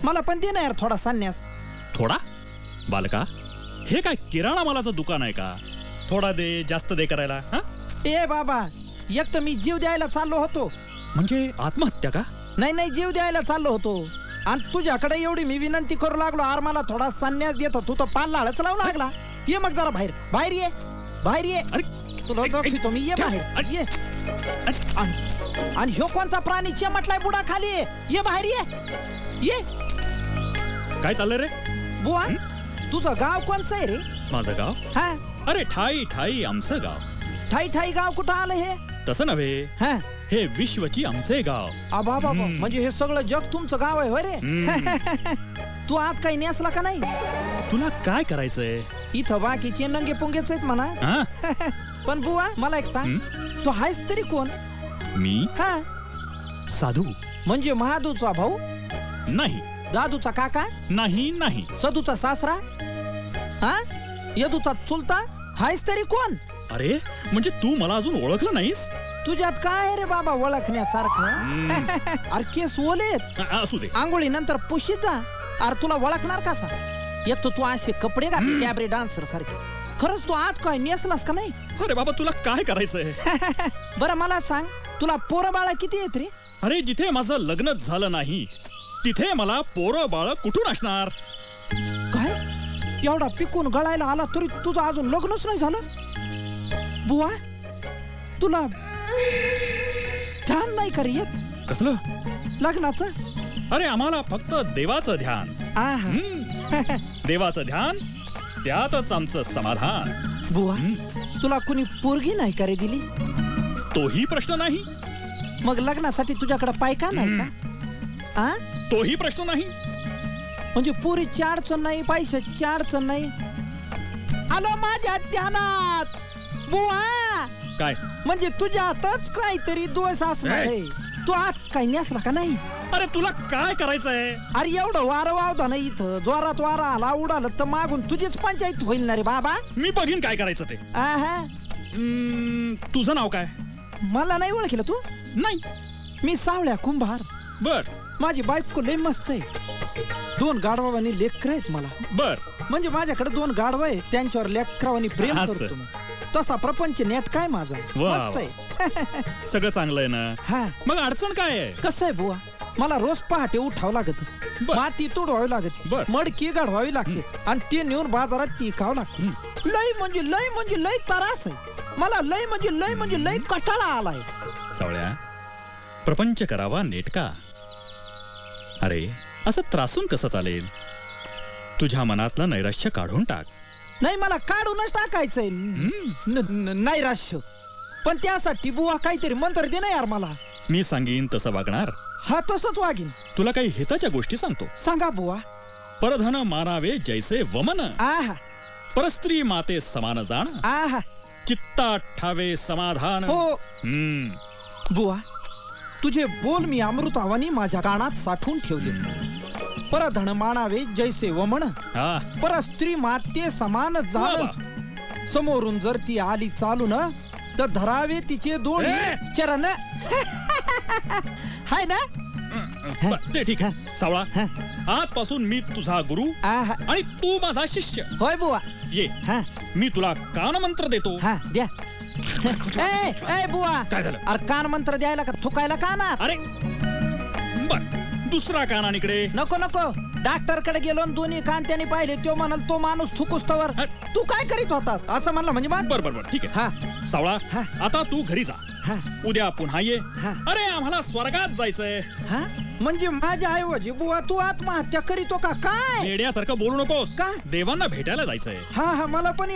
मला पण दे ना यार थोडा संन्यास. थोडा? बालका, हे काय किराणा मालाचं दुकान आहे का? थोडा दे जास्त दे करायला? हा? ए बाबा, एक तर मी जीव द्यायला चाललो होतो. म्हणजे आत्महत्या का? नाही जीव द्यायला चाललो होतो आणि तुझ्याकडे एवढी मी विनंती करू लागलो, आर मला थोडा संन्यास देतो, तू तर पाल्ला हळच लावू लागला. ये मग जरा बाहेर बाहेर ये, बाहेर ये. तुला दाखवतो मी, ये बाहेर ये. आणि ह्यो कोणता प्राणी चिमटलाय बुडा खाली? ये बाहेर ये. काय चाललंय रे बुवा? तुझं गाव कोणचं आहे रे? माझं गाव? हा. अरे ठाई ठाई आमचं गाव. ठाई गाव कुठं आलं हे? तसं नव्हे, हा. हे विश्वची आमचे गाव. बाबा म्हणजे हे सगळं जग तुमचं गाव आहे, हो रे? तू आज काही नेसला का नाही? तुला काय करायचंय? इथं बाकीचे नंगे पुंगेच आहेत म्हणा. पण बुवा मला एक सांग, तू आहेस तरी कोण? मी हा. साधू. म्हणजे महादूचा भाऊ नाही, दादूचा काका नाही, सदूचा सासरा, हा, यदूचा चुलता, आहेस तरी कोण? अरे म्हणजे तू मला अजून ओळखलं नाहीस? तुझ्यात काय रे बाबा ओळखण्यासारखं? अरे केस ओलेत, असू दे. आंघोळी नंतर पुशीचा. अरे तुला ओळखणार कसा? येतो तू असे कपडे घाल कॅबरे डान्सर सारखे. खरंच तू आज काय नेसलास का नाही? अरे बाबा तुला काय करायचंय? बरं मला सांग, तुला पोरं बाळा किती आहेत रे? अरे जिथे माझं लग्नच झालं नाही तिथे मला पोरं बाळ कुठून असणार? काय एवढा पिकून गळायला आला तरी तुझं अजून लग्नच नाही झालं? बुवा तुला ध्यान नाही कर येत? कसलं लग्नाचं? अरे आम्हाला फक्त देवाचं ध्यान. देवाचं ध्यान, त्यातच आमचं समाधान. बुवा तुला कुणी पोरगी नाही का रे दिली? तोही प्रश्न नाही. मग लग्नासाठी तुझ्याकडे पायका नाही का? तोही प्रश्न नाही. म्हणजे पोरीची अडचण नाही, पैशाची अडचण नाही. आलो माझ्या ध्यानात. बुवा काय म्हणजे तुझ्या हातच काहीतरी दोष असणार आहे. तू आज काही नेसला का नाही? अरे तुला काय करायचंय? अरे एवढं वारं वावदा नाही इथं. जोरात वारा आला उडालं तर मागून तुझीच पंचायत होईल ना रे बाबा. मी बघीन काय करायचं ते. तुझं नाव काय? मला नाही ओळखलं तू? नाही. मी सावळ्या कुंभार. बर. माझी बायको लय मस्त आहे. 2 गाढवानी लेकर आहेत मला. बर. म्हणजे माझ्याकडे 2 गाढव आहे, त्यांच्यावर लेकरावानी प्रेम करतो मी. तसा प्रपंच नेट काय माझा मस्त आहे. सगळं चांगलं आहे ना? हा. मग अडचण काय आहे? कसं आहे बुवा, मला रोज पहाटे उठावं लागत, माती तोडवावी लागते, मडकी गाढवावी लागते आणि ती नेऊन बाजारात ती खावं लागते. लय लय त्रास आहे मला. लय कटाळा आलाय. सावळ्या, प्रपंच करावा नेटका. अरे असं त्रासून कसं चालेल? तुझ्या मनातलं नैराश्य काढून टाक. नाही मला काढूनच टाकायचंय नैराश्य. पण त्यासाठी बुवा काहीतरी मंत्र दे ना यार मला. मी सांगीन तसं वागणार? हा तसंच वागीन. तुला काही हिताच्या गोष्टी सांगतो. सांगा बुवा. परधन मानावे जैसे वमन. आहा. परस्त्री माते समान जाण. आहा. चित्ता ठावे समाधान. हो. बुवा तुझे बोल मी अमृतावानी माझ्या कानात साठवून ठेवले. परधन मानावे जैसे वमन, परस्त्री माते समान जाण. समोरून जर ती आली चालून तर धरावे तिचे 2 चरण. हाय ना? ते ठीक आहे. सावळा, आजपासून मी तुझा गुरु आणि तू माझा शिष्य. होय बुवा. ये. मी तुला कान मंत्र देतो. द्या. ए बुवा, काय झालं? अरे कान मंत्र द्यायला का थुकायला कानात? अरे बर, दुसरा कान इकडे. नको डॉक्टर कडे गेलो, 2 कान त्याने पाहिले. तो म्हणाल तो माणूस थुकुस्तवर तू काय करीत होतास असं म्हणला. म्हणजे बर ठीक आहे. सावळा, आता तू घरी जा. उद्या पुन्हा ये. अरे आम्हाला स्वर्गात जायचंय. म्हणजे माझ्या ऐवजी बुवा तू आत्महत्या करीतो का काय? येड्यासारखं बोलू नकोस. का? देवांना भेटायला जायचंय. मला पण